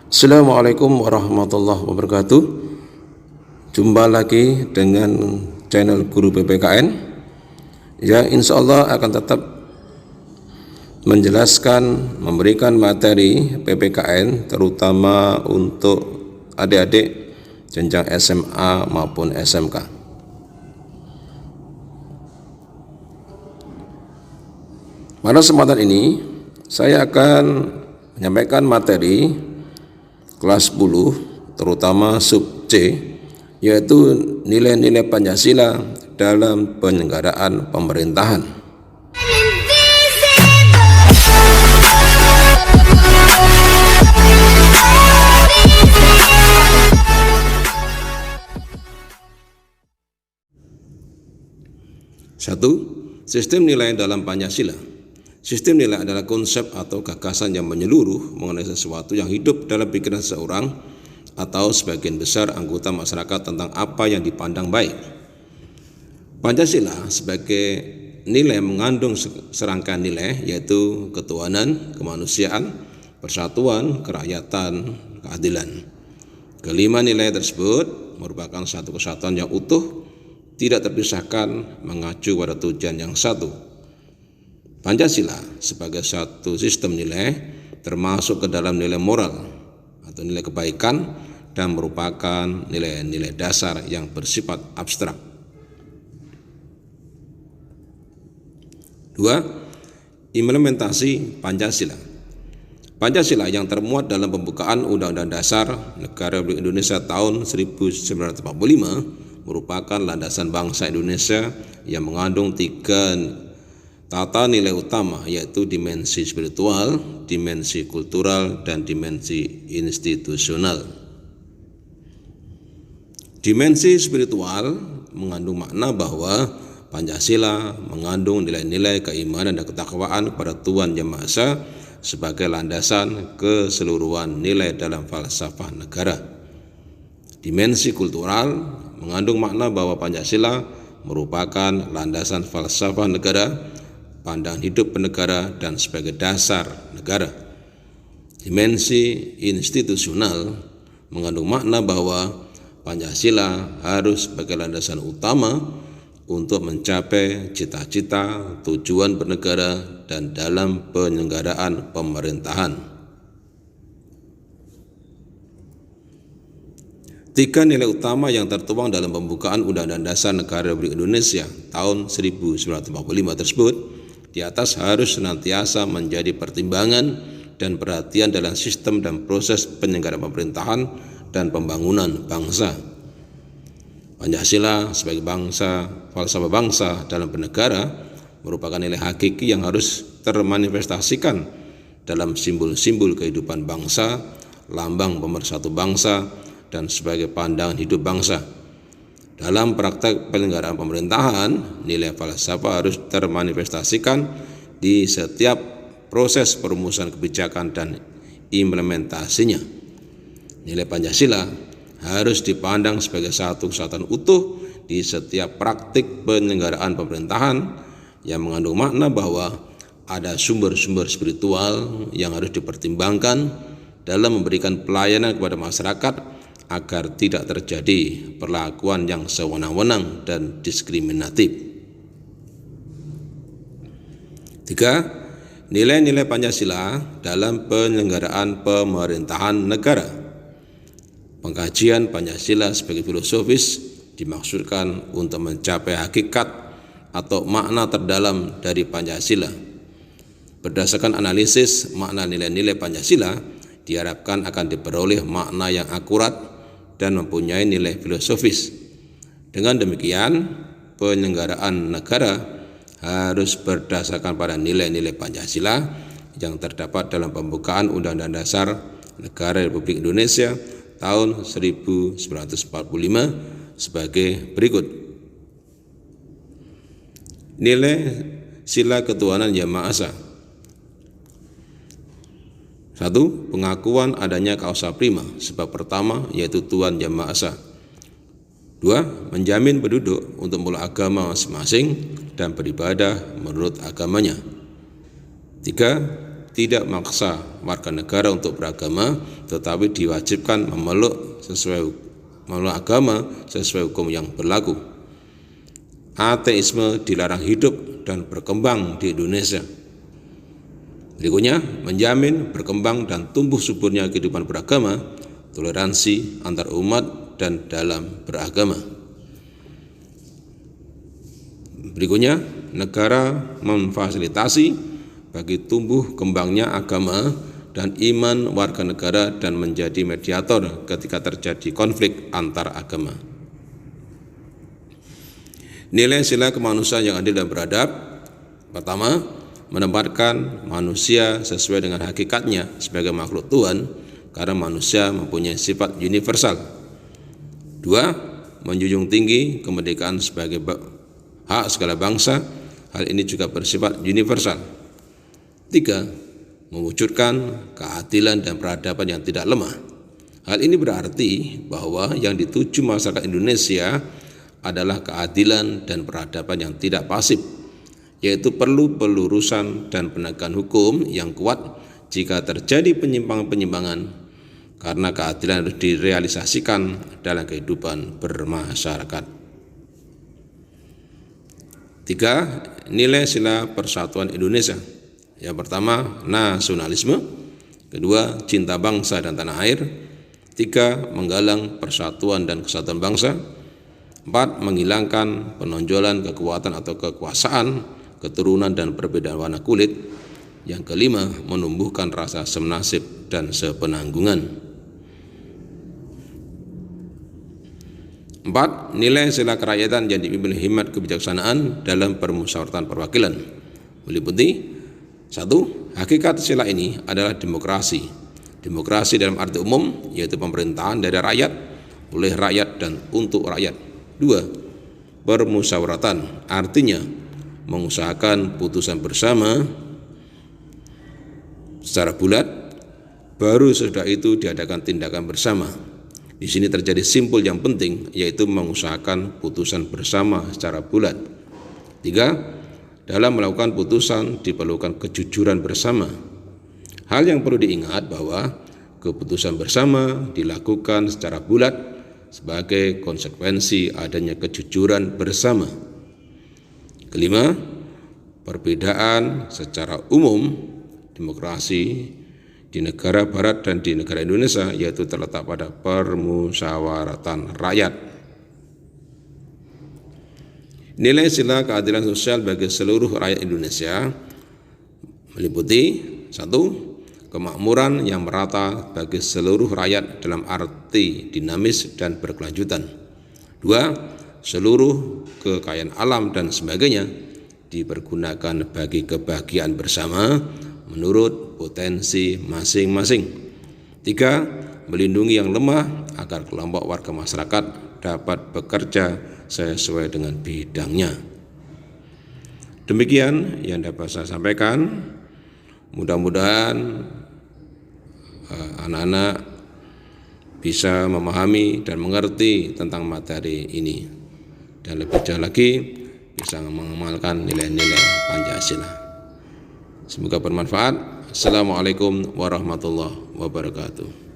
Assalamualaikum warahmatullahi wabarakatuh. Jumpa lagi dengan channel Guru PPKN yang insya Allah akan tetap menjelaskan, memberikan materi PPKN terutama untuk adik-adik jenjang SMA maupun SMK. Pada kesempatan ini saya akan menyampaikan materi kelas 10 terutama sub C, yaitu nilai-nilai Pancasila dalam penyelenggaraan pemerintahan. Satu, sistem nilai dalam Pancasila. Sistem nilai adalah konsep atau gagasan yang menyeluruh mengenai sesuatu yang hidup dalam pikiran seseorang atau sebagian besar anggota masyarakat tentang apa yang dipandang baik. Pancasila sebagai nilai mengandung serangkaian nilai, yaitu ketuhanan, kemanusiaan, persatuan, kerakyatan, keadilan. Kelima nilai tersebut merupakan satu kesatuan yang utuh, tidak terpisahkan, mengacu pada tujuan yang satu. Pancasila sebagai satu sistem nilai termasuk ke dalam nilai moral atau nilai kebaikan dan merupakan nilai-nilai dasar yang bersifat abstrak. 2. Implementasi Pancasila. Pancasila yang termuat dalam pembukaan Undang-Undang Dasar Negara Republik Indonesia tahun 1945 merupakan landasan bangsa Indonesia yang mengandung tiga tata nilai utama, yaitu dimensi spiritual, dimensi kultural, dan dimensi institusional. Dimensi spiritual mengandung makna bahwa Pancasila mengandung nilai-nilai keimanan dan ketakwaan kepada Tuhan Yang Maha Esa sebagai landasan keseluruhan nilai dalam falsafah negara. Dimensi kultural mengandung makna bahwa Pancasila merupakan landasan falsafah negara, pandangan hidup bernegara, dan sebagai dasar negara. Dimensi institusional mengandung makna bahwa Pancasila harus sebagai landasan utama untuk mencapai cita-cita, tujuan bernegara, dan dalam penyelenggaraan pemerintahan. Tiga nilai utama yang tertuang dalam pembukaan Undang-Undang Dasar Negara Republik Indonesia tahun 1945 tersebut di atas harus senantiasa menjadi pertimbangan dan perhatian dalam sistem dan proses penyelenggaraan pemerintahan dan pembangunan bangsa. Pancasila sebagai bangsa, falsafah bangsa dalam bernegara merupakan nilai hakiki yang harus termanifestasikan dalam simbol-simbol kehidupan bangsa, lambang pemersatu bangsa, dan sebagai pandangan hidup bangsa. Dalam praktek penyelenggaraan pemerintahan, nilai falsafah harus termanifestasikan di setiap proses perumusan kebijakan dan implementasinya. Nilai Pancasila harus dipandang sebagai satu kesatuan utuh di setiap praktik penyelenggaraan pemerintahan yang mengandung makna bahwa ada sumber-sumber spiritual yang harus dipertimbangkan dalam memberikan pelayanan kepada masyarakat agar tidak terjadi perlakuan yang sewenang-wenang dan diskriminatif. 3. Nilai-nilai Pancasila dalam penyelenggaraan pemerintahan negara. Pengkajian Pancasila sebagai filosofis dimaksudkan untuk mencapai hakikat atau makna terdalam dari Pancasila. Berdasarkan analisis makna nilai-nilai Pancasila, diharapkan akan diperoleh makna yang akurat dan mempunyai nilai filosofis. Dengan demikian, penyelenggaraan negara harus berdasarkan pada nilai-nilai Pancasila yang terdapat dalam pembukaan Undang-Undang Dasar Negara Republik Indonesia tahun 1945 sebagai berikut. Nilai sila ketuhanan Yang Maha Esa. 1. Pengakuan adanya kausa prima, sebab pertama yaitu Tuhan Yang Maha Esa. 2. Menjamin penduduk untuk memeluk agama masing-masing dan beribadah menurut agamanya. 3. tidak memaksa warga negara untuk beragama, tetapi diwajibkan memeluk agama sesuai hukum yang berlaku. Ateisme dilarang hidup dan berkembang di Indonesia. Berikutnya, menjamin berkembang dan tumbuh suburnya kehidupan beragama, toleransi antar umat dan dalam beragama. Berikutnya, negara memfasilitasi bagi tumbuh kembangnya agama dan iman warga negara dan menjadi mediator ketika terjadi konflik antar agama. Nilai sila kemanusiaan yang adil dan beradab. Pertama, menempatkan manusia sesuai dengan hakikatnya sebagai makhluk Tuhan karena manusia mempunyai sifat universal. Dua, menjunjung tinggi kemerdekaan sebagai hak segala bangsa. Hal ini juga bersifat universal. Tiga, mewujudkan keadilan dan peradaban yang tidak lemah. Hal ini berarti bahwa yang dituju masyarakat Indonesia adalah keadilan dan peradaban yang tidak pasif, yaitu perlu pelurusan dan penegakan hukum yang kuat jika terjadi penyimpangan-penyimpangan, karena keadilan harus direalisasikan dalam kehidupan bermasyarakat. Tiga, nilai sila persatuan Indonesia. Yang pertama, nasionalisme. Kedua, cinta bangsa dan tanah air. Tiga, menggalang persatuan dan kesatuan bangsa. Empat, menghilangkan penonjolan kekuatan atau kekuasaan, keturunan dan perbedaan warna kulit. Yang kelima, menumbuhkan rasa senasib dan sepenanggungan. Empat, nilai sila kerakyatan yang dipimpin hikmat kebijaksanaan dalam permusyawaratan perwakilan, meliputi: 1. Hakikat sila ini adalah demokrasi. Demokrasi dalam arti umum, yaitu pemerintahan dari rakyat, oleh rakyat dan untuk rakyat. 2. Permusyawaratan, artinya mengusahakan putusan bersama secara bulat, baru sesudah itu diadakan tindakan bersama. Di sini terjadi simpul yang penting, yaitu mengusahakan putusan bersama secara bulat. 3. Dalam melakukan putusan diperlukan kejujuran bersama. Hal yang perlu diingat bahwa keputusan bersama dilakukan secara bulat sebagai konsekuensi adanya kejujuran bersama. Kelima, perbedaan secara umum demokrasi di negara barat dan di negara Indonesia yaitu terletak pada permusyawaratan rakyat. Nilai sila keadilan sosial bagi seluruh rakyat Indonesia meliputi: 1. Kemakmuran yang merata bagi seluruh rakyat dalam arti dinamis dan berkelanjutan. 2. Seluruh kekayaan alam dan sebagainya dipergunakan bagi kebahagiaan bersama menurut potensi masing-masing. 3. Melindungi yang lemah agar kelompok warga masyarakat dapat bekerja sesuai dengan bidangnya. Demikian yang dapat saya sampaikan. Mudah-mudahan anak-anak bisa memahami dan mengerti tentang materi ini, dan lebih jauh lagi bisa mengamalkan nilai-nilai Pancasila. Semoga bermanfaat. Assalamualaikum warahmatullahi wabarakatuh.